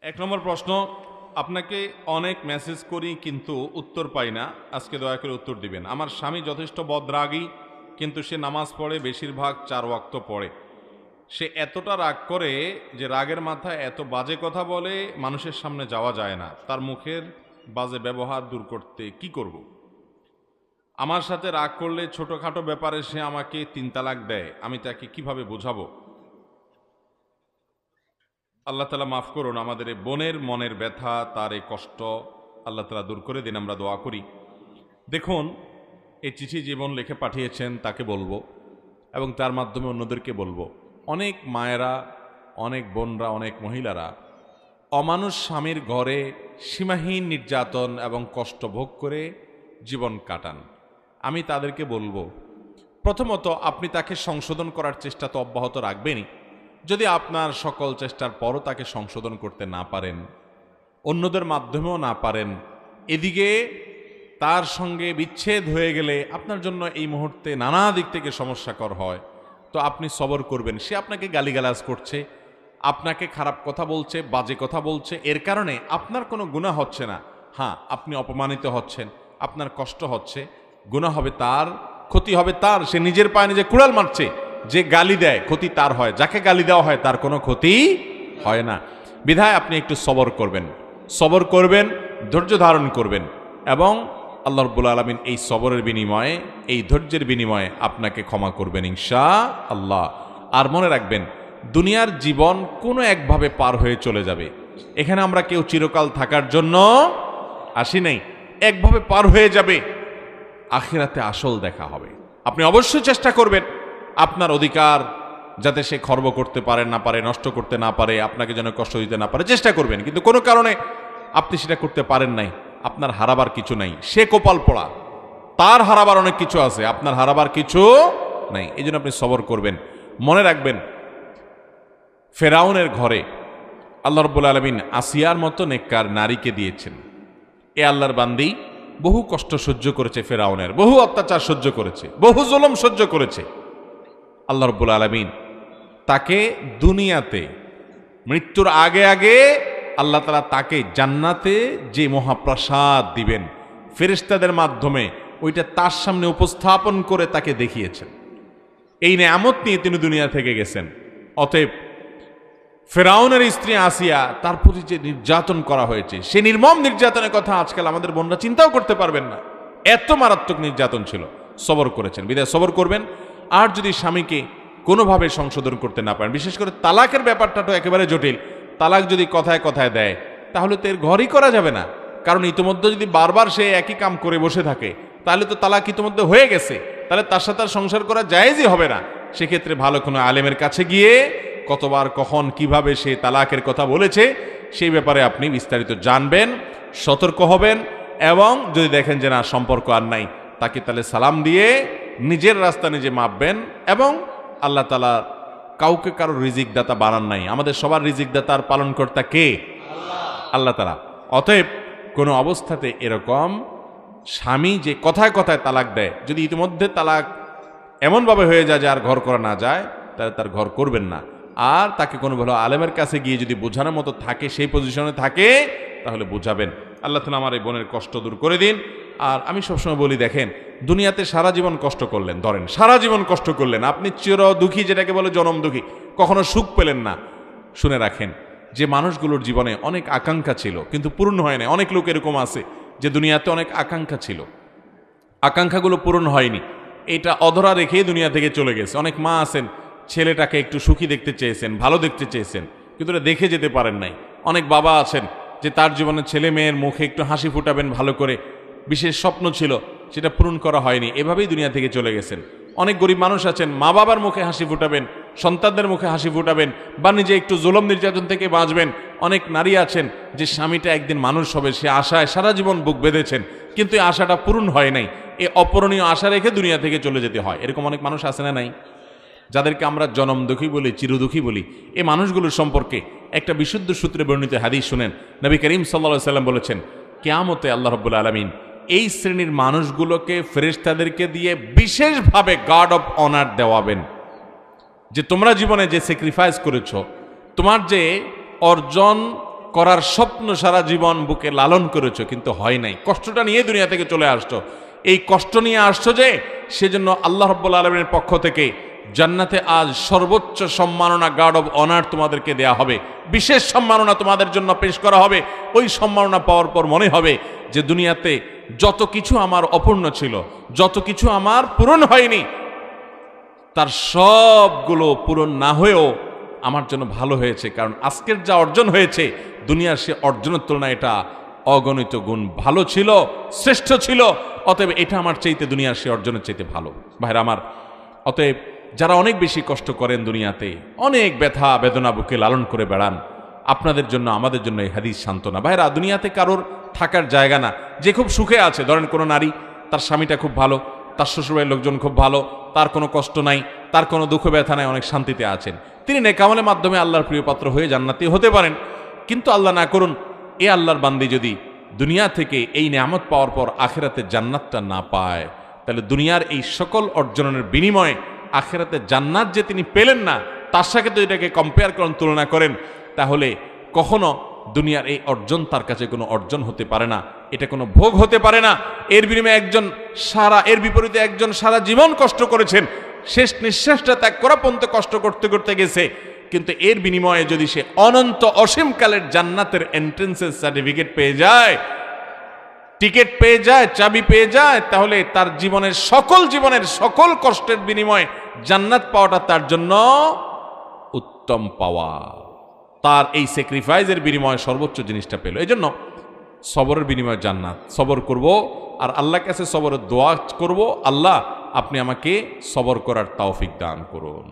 এক নম্বর প্রশ্ন, আপনাকে অনেক মেসেজ করি কিন্তু উত্তর পাই না, আজকে দয়া করে উত্তর দিবেন। আমার স্বামী যথেষ্ট বদরাগী, কিন্তু সে নামাজ পড়ে, বেশিরভাগ 4 ওয়াক্ত পড়ে। সে এতটা রাগ করে যে রাগের মাথায় এত বাজে কথা বলে, মানুষের সামনে যাওয়া যায় না। তার মুখের বাজে ব্যবহার দূর করতে কি করব? আমার সাথে রাগ করলে ছোটোখাটো ব্যাপারে সে আমাকে 3 তালাক দেয়, আমি তাকে কিভাবে বোঝাবো? আল্লাহ তালা মাফ করুন, আমাদের এই বোনের মনের ব্যথা, তার এই কষ্ট আল্লাহ তালা দূর করে দিন, আমরা দোয়া করি। দেখুন, এই চিঠি জীবন লিখে পাঠিয়েছেন, তাকে বলবো এবং তার মাধ্যমে অন্যদেরকে বলবো, অনেক মায়েরা, অনেক বোনরা, অনেক মহিলারা অমানুষ স্বামীর ঘরে সীমাহীন নির্যাতন এবং কষ্ট ভোগ করে জীবন কাটান। আমি তাদেরকে বলবো, প্রথমত আপনি তাকে সংশোধন করার চেষ্টা তো অব্যাহত রাখবেনই। যদি আপনার সকল চেষ্টার পরও তাকে সংশোধন করতে না পারেন, অন্যদের মাধ্যমেও না পারেন, এদিকে তার সঙ্গে বিচ্ছেদ হয়ে গেলে আপনার জন্য এই মুহূর্তে নানা দিক থেকে সমস্যাকর হয়, তো আপনি সবর করবেন। সে আপনাকে গালিগালাজ করছে, আপনাকে খারাপ কথা বলছে, বাজে কথা বলছে, এর কারণে আপনার কোনো গুনাহ হচ্ছে না। হ্যাঁ, আপনি অপমানিত হচ্ছেন, আপনার কষ্ট হচ্ছে, গুনাহ হবে তার, ক্ষতি হবে তার। সে নিজের পায়ে নিজে কুড়াল মারছে। যে গালি দেয় ক্ষতি তার হয়, যাকে গালি দেওয়া হয় তার কোনো ক্ষতি হয় না। বিধায় আপনি একটু সবর করবেন, ধৈর্য ধারণ করবেন, এবং আল্লাহ রাব্বুল আলামিন এই সবরের বিনিময়ে, এই ধৈর্যের বিনিময়ে আপনাকে ক্ষমা করবেন ইনশাআল্লাহ। আর মনে রাখবেন, দুনিয়ার জীবন কোনো একভাবে পার হয়ে চলে যাবে। এখানে আমরা কেউ চিরকাল থাকার জন্য আসি নাই, একভাবে পার হয়ে যাবে। আখিরাতে আসল দেখা হবে। আপনি অবশ্যই চেষ্টা করবেন আপনার অধিকার যাতে সে খর্ব করতে পারে না পারে, নষ্ট করতে না পারে, আপনাকে যেন কষ্ট দিতে না পারে, চেষ্টা করবেন। কিন্তু কোনো কারণে আপনি সেটা করতে পারেন নাই, আপনার হারাবার কিছু নাই। সে কপাল পোড়া, তার হারাবার অনেক কিছু আছে, আপনার হারাবার কিছু নাই। এই জন্য আপনি সবর করবেন। মনে রাখবেন, ফেরাউনের ঘরে আল্লাহ রাব্বুল আলামিন আসিয়ার মতো নেককার নারীকে দিয়েছেন। এ আল্লাহর বান্দি বহু কষ্ট সহ্য করেছে, ফেরাউনের বহু অত্যাচার সহ্য করেছে, বহু জুলুম সহ্য করেছে। আল্লাহ রাব্বুল আলামিন তাকে দুনিয়াতে মৃত্যুর আগে আগে আল্লাহ তাআলা তাকে জান্নাতে যে মহাপ্রাসাদ দিবেন ফেরেশতাদের মাধ্যমে, ওইটা তার সামনে উপস্থাপন করে তাকে দেখিয়েছেন। এই নেয়ামত নিয়ে তিনি দুনিয়া থেকে গেছেন। অতএব ফেরাউনের স্ত্রী আসিয়া, তার প্রতি যে নির্যাতন করা হয়েছে, সে নির্মম নির্যাতনের কথা আজকাল আমাদের বোনরা চিন্তাও করতে পারবেন না। এত মারাত্মক নির্যাতন ছিল, সবর করেছেন, বিদায় সবর করবেন। আর যদি স্বামীকে কোনোভাবে সংশোধন করতে না পারেন, বিশেষ করে তালাকের ব্যাপারটা তো একেবারে জটিল। তালাক যদি কথায় কথায় দেয়, তাহলে তো এর ঘরই করা যাবে না। কারণ ইতিমধ্যে যদি বারবার সে একই কাম করে বসে থাকে, তাহলে তো তালাক ইতিমধ্যে হয়ে গেছে, তাহলে তার সাথে আর সংসার করা জায়েজই হবে না। সেক্ষেত্রে ভালো কোনো আলেমের কাছে গিয়ে কতবার, কখন, কিভাবে সে তালাকের কথা বলেছে, সেই ব্যাপারে আপনি বিস্তারিত জানবেন, সতর্ক হবেন। এবং যদি দেখেন যে না, সম্পর্ক আর নাই, তাকে তাহলে সালাম দিয়ে নিজের রাস্তা নিজে মাপবেন। এবং আল্লাহ তাআলা কাউকে কারো রিজিক দাতা বানান নাই, আমাদের সবার রিজিক দাতার পালনকর্তা কে? আল্লাহ তাআলা। অতএব কোনো অবস্থাতে এরকম স্বামী যে কথায় কথায় তালাক দেয়, যদি ইতিমধ্যে তালাক এমনভাবে হয়ে যায় যে আর ঘর করা না যায়, তাহলে তার ঘর করবেন না। আর তাকে কোনো ভালো আলেমের কাছে গিয়ে যদি বোঝানোর মতো থাকে, সেই পজিশনে থাকে, তাহলে বোঝাবেন। আল্লাহ তাআলা আমার এই বোনের কষ্ট দূর করে দিন। আর আমি সবসময় বলি, দেখেন, দুনিয়াতে সারা জীবন কষ্ট করলেন, ধরেন সারা জীবন কষ্ট করলেন, আপনি চির দুঃখী, যেটাকে বলে জনম দুঃখী, কখনো সুখ পেলেন না। শুনে রাখেন, যে মানুষগুলোর জীবনে অনেক আকাঙ্ক্ষা ছিল কিন্তু পূর্ণ হয় না। অনেক লোক এরকম আছে যে দুনিয়াতে অনেক আকাঙ্ক্ষা ছিল, আকাঙ্ক্ষাগুলো পূরণ হয়নি, এটা অধরা রেখে দুনিয়া থেকে চলে গেছে। অনেক মা আছেন, ছেলেটাকে একটু সুখী দেখতে চেয়েছেন, ভালো দেখতে চেয়েছেন, কিন্তু এটা দেখে যেতে পারেন নাই। অনেক বাবা আছেন যে তার জীবনে ছেলে মেয়ের মুখে একটু হাসি ফুটাবেন ভালো করে, বিশেষ স্বপ্ন ছিল, সেটা পূরণ করা হয়নি, এভাবেই দুনিয়া থেকে চলে গেছেন। অনেক গরিব মানুষ আছেন, মা বাবার মুখে হাসি ফুটাবেন, সন্তানদের মুখে হাসি ফুটাবেন, বা নিজে একটু জুলুম নির্যাতন থেকে বাঁচবেন। অনেক নারী আছেন যে স্বামীটা একদিন মানুষ হবে, সে আশায় সারা জীবন বুক বেঁধেছেন, কিন্তু এই আশাটা পূরণ হয় নাই। এই অপূরণীয় আশা রেখে দুনিয়া থেকে চলে যেতে হয়। এরকম অনেক মানুষ আছে না নাই? যাদেরকে আমরা জনম দুঃখী বলি, চিরদুঃখী বলি। এই মানুষগুলোর সম্পর্কে একটা বিশুদ্ধ সূত্রে বর্ণিত হাদিস শুনেন। নবী করিম সাল্লাল্লাহু আলাইহি সাল্লাম বলেছেন, কিয়ামতে আল্লাহ রাব্বুল আলামিন এই শ্রেণীর মানুষগুলোকে ফেরেশতাদেরকে দিয়ে বিশেষভাবে গার্ড অফ অনার দেওয়াবেন, যে তোমরা জীবনে যে স্যাক্রিফাইস করেছো, তোমার যে অর্জন করার স্বপ্ন সারা জীবন বুকে লালন করেছো, কিন্তু হয় নাই, কষ্টটা নিয়ে দুনিয়া থেকে চলে আসছো। এই কষ্ট নিয়ে আসছো যে, সেজন্য আল্লাহ রাব্বুল আলামিনের পক্ষ থেকে জান্নাতে আজ সর্বোচ্চ সম্মাননা, গার্ড অব অনার তোমাদেরকে দেয়া হবে, বিশেষ সম্মাননা তোমাদের জন্য পেশ করা হবে। ওই সম্মাননা পাওয়ার পর মনে হবে যে দুনিয়াতে যত কিছু আমার অপূর্ণ ছিল, যত কিছু আমার পূরণ হয়নি, তার সবগুলো পূরণ না হয়েও আমার জন্য ভালো হয়েছে, কারণ আজকের যা অর্জন হয়েছে দুনিয়ার সে অর্জনের তুলনায় এটা অগণিত গুণ ভালো ছিল, শ্রেষ্ঠ ছিল। অতএব এটা আমার চাইতে দুনিয়ার সে অর্জনের চাইতে ভালো। ভাইরা আমার, অতএব যারা অনেক বেশি কষ্ট করেন দুনিয়াতে, অনেক ব্যথা বেদনা বুকে লালন করে বেড়ান, আপনাদের জন্য আমাদের জন্য এই হাদিস সান্ত্বনা। ভাইরা, দুনিয়াতে কারোর থাকার জায়গা না। যে খুব সুখে আছে, ধরেন কোনো নারী, তার স্বামীটা খুব ভালো, তার শ্বশুরবাড়ির লোকজন খুব ভালো, তার কোনো কষ্ট নাই, তার কোনো দুঃখ ব্যথা নাই, অনেক শান্তিতে আছেন, তিনি নেক আমলের মাধ্যমে আল্লাহর প্রিয় পাত্র হয়ে জান্নাতি হতে পারেন। কিন্তু আল্লাহ না করুন, এ আল্লাহর বান্দি যদি দুনিয়া থেকে এই নেয়ামত পাওয়ার পর আখিরাতে জান্নাতটা না পায়, তাহলে দুনিয়ার এই সকল অর্জনের বিনিময়ে আখিরাতে জান্নাত যে তিনি পেলেন না, তার সাথে যদি এটাকে কম্পেয়ার করেন, তুলনা করেন, তাহলে কখনো দুনিয়ার এই অর্জন তার কাছে কোনো অর্জন হতে পারে না, এটা কোনো ভোগ হতে পারে না। এর বিনিময়ে এর বিপরীতে একজন সারা জীবন কষ্ট করেছেন, শেষ নিঃশ্বাসটা ত্যাগ করা পর্যন্ত কষ্ট করতে করতে গেছে, কিন্তু এর বিনিময়ে যদি সে অনন্ত অসীমকালের জান্নাতের এন্ট্রেন্সের সার্টিফিকেট পেয়ে যায়, টিকিট পেয়ে যায়, চাবি পেয়ে যায়, তাহলে তার জীবনের সকল কষ্টের বিনিময়ে জান্নাত পাওয়াটা তার জন্য উত্তম পাওয়া। তার এই স্যাক্রিফাইসের বিনিময়ে সর্বোচ্চ জিনিসটা পেল। এই জন্য সবরের বিনিময়ে জান্নাত। সবর করব আর আল্লাহর কাছে সবরের দোয়া করব, আল্লাহ আপনি আমাকে সবর করার তৌফিক দান করুন।